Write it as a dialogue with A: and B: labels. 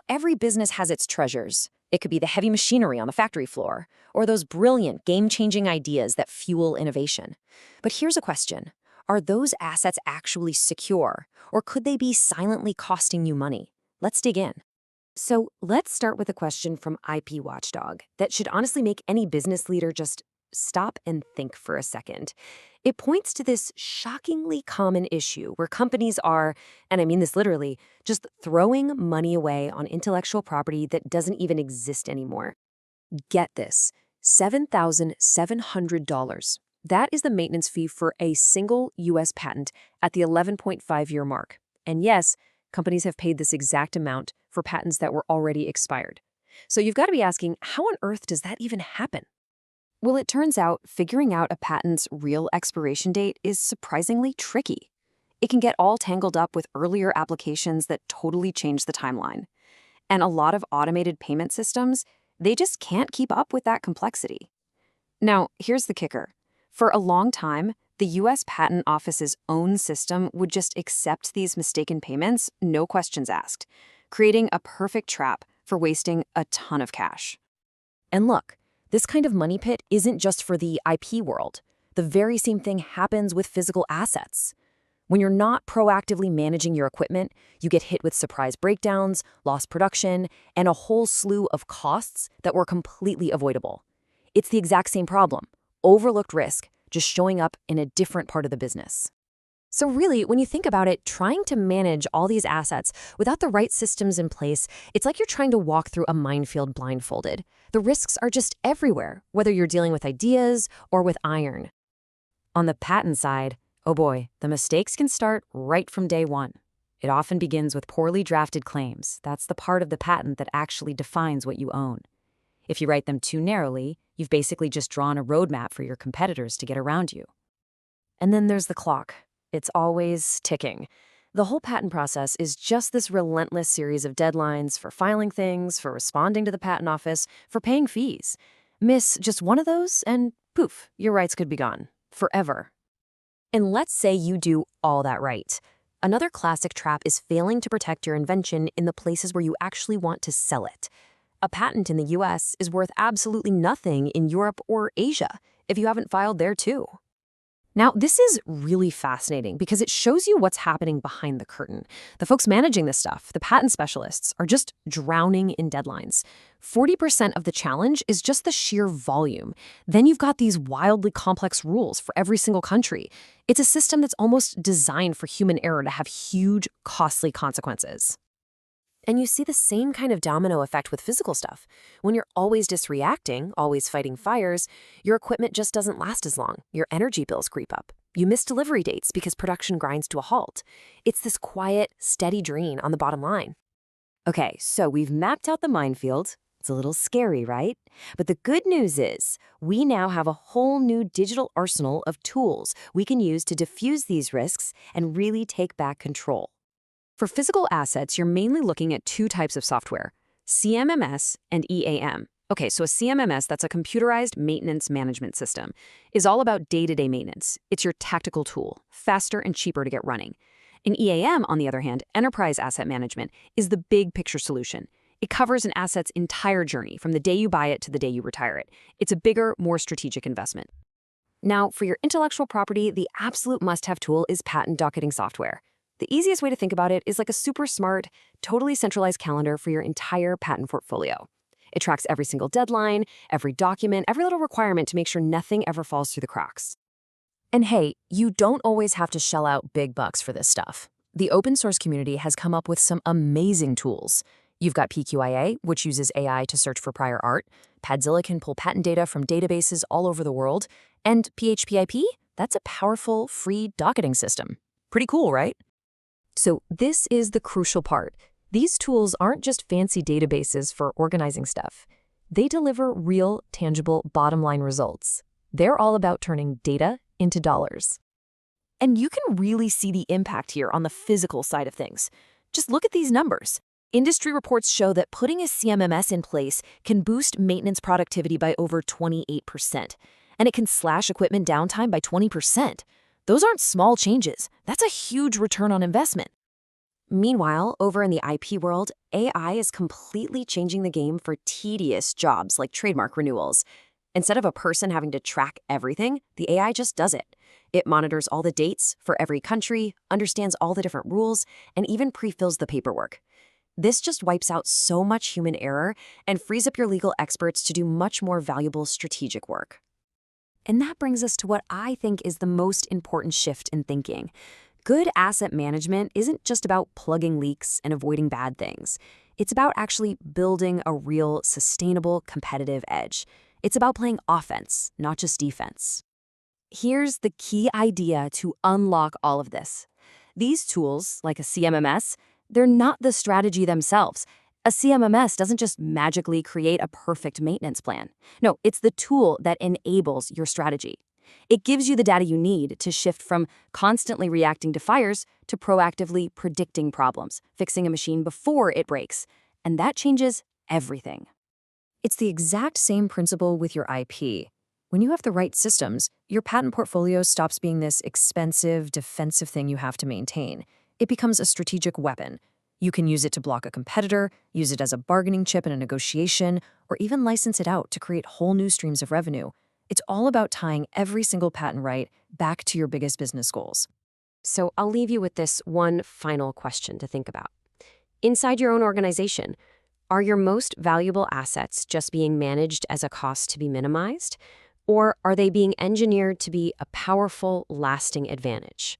A: Every business has its treasures. It could be the heavy machinery on the factory floor, or those brilliant, game-changing ideas that fuel innovation. But here's a question. Are those assets actually secure, or could they be silently costing you money? Let's dig in. So let's start with a question from IP Watchdog that should honestly make any business leader just stop and think for a second. It points to this shockingly common issue where companies are, and I mean this literally, just throwing money away on intellectual property that doesn't even exist anymore. Get this, $7,700. That is the maintenance fee for a single U.S. patent at the 11.5-year mark. And yes, companies have paid this exact amount for patents that were already expired. So you've got to be asking, how on earth does that even happen? Well, it turns out figuring out a patent's real expiration date is surprisingly tricky. It can get all tangled up with earlier applications that totally change the timeline. And a lot of automated payment systems, they just can't keep up with that complexity. Now, here's the kicker. For a long time, the U.S. Patent Office's own system would just accept these mistaken payments, no questions asked, creating a perfect trap for wasting a ton of cash. And look, this kind of money pit isn't just for the IP world. The very same thing happens with physical assets. When you're not proactively managing your equipment, you get hit with surprise breakdowns, lost production, and a whole slew of costs that were completely avoidable. It's the exact same problem. Overlooked risk, just showing up in a different part of the business. So really, when you think about it, trying to manage all these assets without the right systems in place, it's like you're trying to walk through a minefield blindfolded. The risks are just everywhere, whether you're dealing with ideas or with iron. On the patent side, oh boy, the mistakes can start right from day one. It often begins with poorly drafted claims. That's the part of the patent that actually defines what you own. If you write them too narrowly, you've basically just drawn a roadmap for your competitors to get around you. And then there's the clock. It's always ticking. The whole patent process is just this relentless series of deadlines for filing things, for responding to the patent office, for paying fees. Miss just one of those and poof, your rights could be gone. Forever. And let's say you do all that right. Another classic trap is failing to protect your invention in the places where you actually want to sell it. A patent in the US is worth absolutely nothing in Europe or Asia if you haven't filed there too. Now, this is really fascinating because it shows you what's happening behind the curtain. The folks managing this stuff, the patent specialists, are just drowning in deadlines. 40% of the challenge is just the sheer volume. Then you've got these wildly complex rules for every single country. It's a system that's almost designed for human error to have huge, costly consequences. And you see the same kind of domino effect with physical stuff. When you're always just reacting, always fighting fires, your equipment just doesn't last as long. Your energy bills creep up. You miss delivery dates because production grinds to a halt. It's this quiet, steady drain on the bottom line. Okay, so we've mapped out the minefield. It's a little scary, right? But the good news is we now have a whole new digital arsenal of tools we can use to diffuse these risks and really take back control. For physical assets, you're mainly looking at two types of software, CMMS and EAM. Okay, so a CMMS, that's a computerized maintenance management system, is all about day-to-day maintenance. It's your tactical tool, faster and cheaper to get running. In EAM, on the other hand, enterprise asset management, is the big picture solution. It covers an asset's entire journey, from the day you buy it to the day you retire it. It's a bigger, more strategic investment. Now, for your intellectual property, the absolute must-have tool is patent docketing software. The easiest way to think about it is like a super smart, totally centralized calendar for your entire patent portfolio. It tracks every single deadline, every document, every little requirement to make sure nothing ever falls through the cracks. And hey, you don't always have to shell out big bucks for this stuff. The open source community has come up with some amazing tools. You've got PQIA, which uses AI to search for prior art. Padzilla can pull patent data from databases all over the world. And PHPIP, that's a powerful, free docketing system. Pretty cool, right? So this is the crucial part. These tools aren't just fancy databases for organizing stuff. They deliver real, tangible, bottom-line results. They're all about turning data into dollars. And you can really see the impact here on the physical side of things. Just look at these numbers. Industry reports show that putting a CMMS in place can boost maintenance productivity by over 28%, and it can slash equipment downtime by 20%. Those aren't small changes. That's a huge return on investment. Meanwhile, over in the IP world, AI is completely changing the game for tedious jobs like trademark renewals. Instead of a person having to track everything, the AI just does it. It monitors all the dates for every country, understands all the different rules, and even pre-fills the paperwork. This just wipes out so much human error and frees up your legal experts to do much more valuable strategic work. And that brings us to what I think is the most important shift in thinking. Good asset management isn't just about plugging leaks and avoiding bad things. It's about actually building a real, sustainable, competitive edge. It's about playing offense, not just defense. Here's the key idea to unlock all of this. These tools, like a CMMS, they're not the strategy themselves. A CMMS doesn't just magically create a perfect maintenance plan. No, it's the tool that enables your strategy. It gives you the data you need to shift from constantly reacting to fires to proactively predicting problems, fixing a machine before it breaks. And that changes everything. It's the exact same principle with your IP. When you have the right systems, your patent portfolio stops being this expensive, defensive thing you have to maintain. It becomes a strategic weapon. You can use it to block a competitor, use it as a bargaining chip in a negotiation, or even license it out to create whole new streams of revenue. It's all about tying every single patent right back to your biggest business goals. So I'll leave you with this one final question to think about. Inside your own organization, are your most valuable assets just being managed as a cost to be minimized? Or are they being engineered to be a powerful, lasting advantage?